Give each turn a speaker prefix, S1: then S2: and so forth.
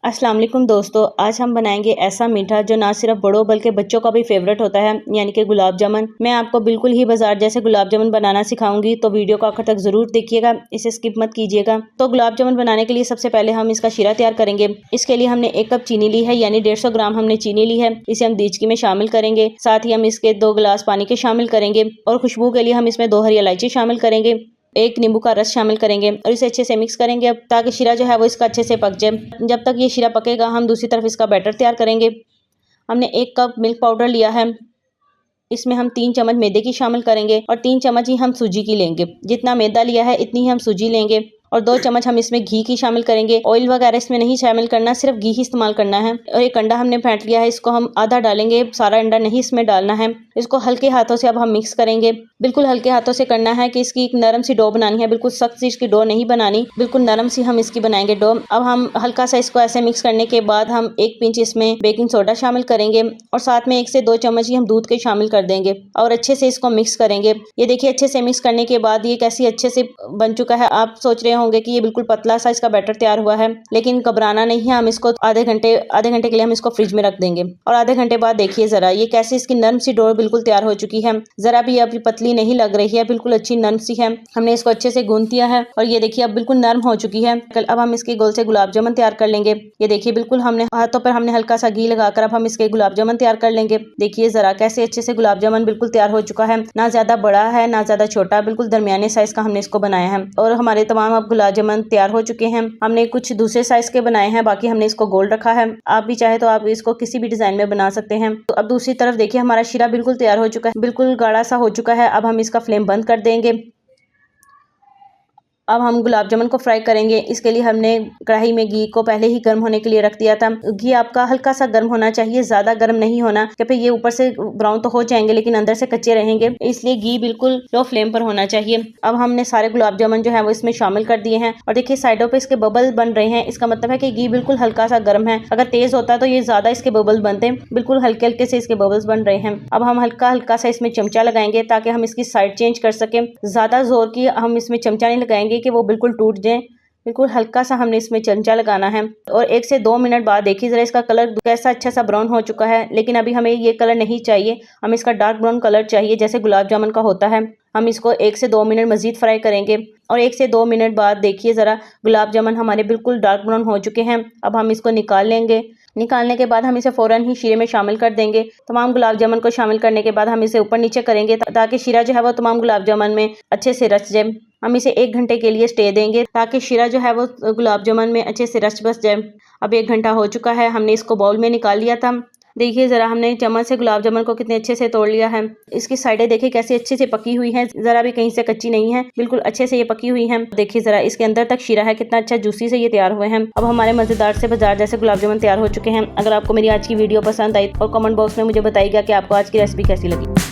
S1: अस्सलाम वालेकुम दोस्तों, आज हम बनाएंगे ऐसा मीठा जो ना सिर्फ बड़ों बल्कि बच्चों का भी फेवरेट होता है, यानी कि गुलाब जामुन। मैं आपको बिल्कुल ही बाजार जैसे गुलाब जामुन बनाना सिखाऊंगी, तो वीडियो को आखिर तक जरूर देखिएगा, इसे स्किप मत कीजिएगा। तो गुलाब जामुन बनाने के लिए सबसे पहले हम इसका शीरा तैयार करेंगे। इसके लिए हमने 1 कप चीनी ली है, यानी 150 ग्राम हमने चीनी ली है। इसे हम दीचकी में शामिल करेंगे। साथ ही हम इसके 2 गिलास पानी के शामिल करेंगे और खुशबू के लिए हम इसमें 2 हरी इलायची शामिल करेंगे। 1 नींबू का रस शामिल करेंगे और इसे अच्छे से मिक्स करेंगे अब ताकि शीरा जो है वो इसका अच्छे से पक जाए। जब तक ये शीरा पकेगा हम दूसरी तरफ इसका बैटर तैयार करेंगे। हमने 1 कप मिल्क पाउडर लिया है। इसमें हम 3 चम्मच मैदे की शामिल करेंगे और 3 चम्मच ही हम सूजी की लेंगे। जितना मैदा लिया है इतनी ही हम सूजी लेंगे और 2 चम्मच हम इसमें घी की शामिल करेंगे। ऑयल वगैरह इसमें नहीं शामिल करना, सिर्फ घी ही इस्तेमाल करना है। और एक अंडा हमने फेंट लिया है, इसको हम आधा डालेंगे, सारा अंडा नहीं इसमें डालना है। इसको हल्के हाथों से अब हम मिक्स करेंगे। बिल्कुल हल्के हाथों से करना है कि इसकी एक नरम सी डो बनानी है, बिल्कुल सख्त सी इसकी डो नहीं बनानी, बिल्कुल नरम सी हम इसकी बनाएंगे डो। अब हम हल्का सा इसको ऐसे मिक्स करने के बाद हम 1 पिंच इसमें बेकिंग सोडा शामिल करेंगे और साथ में 1 से 2 चम्मच ही हम दूध के शामिल कर देंगे और अच्छे से इसको मिक्स करेंगे। ये देखिए अच्छे से मिक्स करने के बाद ये कैसी अच्छे से बन चुका है। आप सोच रहे होंगे कि ये बिल्कुल पतला सा इसका बैटर तैयार हुआ है, लेकिन घबराना नहीं है। हम इसको आधे घंटे के लिए हम इसको फ्रिज में रख देंगे और आधे घंटे बाद देखिए जरा ये कैसे इसकी नरम सी डो बिल्कुल तैयार हो चुकी है। जरा भी अभी पतली नहीं लग रही है, बिल्कुल अच्छी नरम सी है। हमने इसको अच्छे से गूंथ दिया है और ये देखिए अब बिल्कुल नरम हो चुकी है। अब हम इसके गोल से गुलाब जामुन तैयार कर लेंगे। ये देखिए बिल्कुल हमने हाथों पर हमने हल्का सा घी लगाकर अब हम इसके गुलाब जामुन तैयार कर लेंगे। देखिए जरा कैसे अच्छे से गुलाब जामुन बिल्कुल तैयार हो चुका है। ना ज्यादा बड़ा है ना ज्यादा छोटा, बिल्कुल दरमियाने साइज का हमने इसको बनाया है और हमारे तमाम अब गुलाब जामुन तैयार हो चुके हैं। हमने कुछ दूसरे साइज के बनाए हैं, बाकी हमने इसको गोल रखा है। आप भी चाहे तो आप इसको किसी भी डिजाइन में बना सकते हैं। तो अब दूसरी तरफ देखिए हमारा शीरा बिल्कुल तैयार हो चुका है, बिल्कुल गाढ़ा सा हो चुका है। अब हम इसका फ्लेम बंद कर देंगे। अब हम गुलाब जामुन को फ्राई करेंगे। इसके लिए हमने कढ़ाई में घी को पहले ही गर्म होने के लिए रख दिया था। घी आपका हल्का सा गर्म होना चाहिए, ज्यादा गर्म नहीं होना, क्योंकि ये ऊपर से ब्राउन तो हो जाएंगे लेकिन अंदर से कच्चे रहेंगे, इसलिए घी बिल्कुल लो फ्लेम पर होना चाहिए। अब हमने सारे गुलाब जामुन जो है वो इसमें शामिल कर दिए हैं और देखिए साइडों पे इसके बबल बन रहे हैं। इसका मतलब है कि घी बिल्कुल हल्का सा गर्म है। अगर तेज होता तो ये ज्यादा इसके बबल बनते, बिल्कुल हल्के हल्के से इसके बबल्स बन रहे हैं। अब हम हल्का हल्का सा इसमें चमचा लगाएंगे ताकि हम इसकी साइड चेंज कर सकें। ज्यादा जोर की हम इसमें चमचा नहीं लगाएंगे कि वो बिल्कुल टूट जाए, बिल्कुल हल्का सा हमने इसमें चमचा लगाना है। और 1 से 2 मिनट बाद देखिए जरा इसका कलर कैसा अच्छा सा ब्राउन हो चुका है, लेकिन अभी हमें ये कलर नहीं चाहिए, हमें इसका डार्क ब्राउन कलर चाहिए जैसे गुलाब जामुन का होता है। हम इसको 1 से 2 मिनट मजीद फ्राई करेंगे और 1 से 2 मिनट बाद देखिए जरा गुलाब जामुन हमारे बिल्कुल डार्क ब्राउन हो चुके हैं। अब हम इसको निकाल लेंगे। निकालने के बाद हम इसे फौरन ही शीरे में शामिल कर देंगे। तमाम गुलाब जामुन को शामिल करने के बाद हम इसे ऊपर नीचे करेंगे ताकि शीरा जो है वो तमाम गुलाब जामुन में अच्छे से रच जाए। हम इसे 1 घंटे के लिए स्टे देंगे ताकि शीरा जो है वो गुलाब जामुन में अच्छे से रच बस जाए। अब 1 घंटा हो चुका है, हमने इसको बाउल में निकाल लिया था। देखिए जरा हमने चम्मच से गुलाब जामुन को कितने अच्छे से तोड़ लिया है। इसकी साइडें देखिए कैसे अच्छे से पकी हुई हैं, जरा भी कहीं से कच्ची नहीं है, बिल्कुल अच्छे से ये पकी हुई हैं। देखिए जरा इसके अंदर तक शीरा है, कितना अच्छा जूसी से ये तैयार हुए हैं। अब हमारे मजेदार से बाजार जैसे गुलाब जामुन तैयार हो चुके हैं। अगर आपको मेरी आज की वीडियो पसंद आई और कमेंट बॉक्स में मुझे बताइएगा कि आपको आज की रेसिपी कैसी लगी।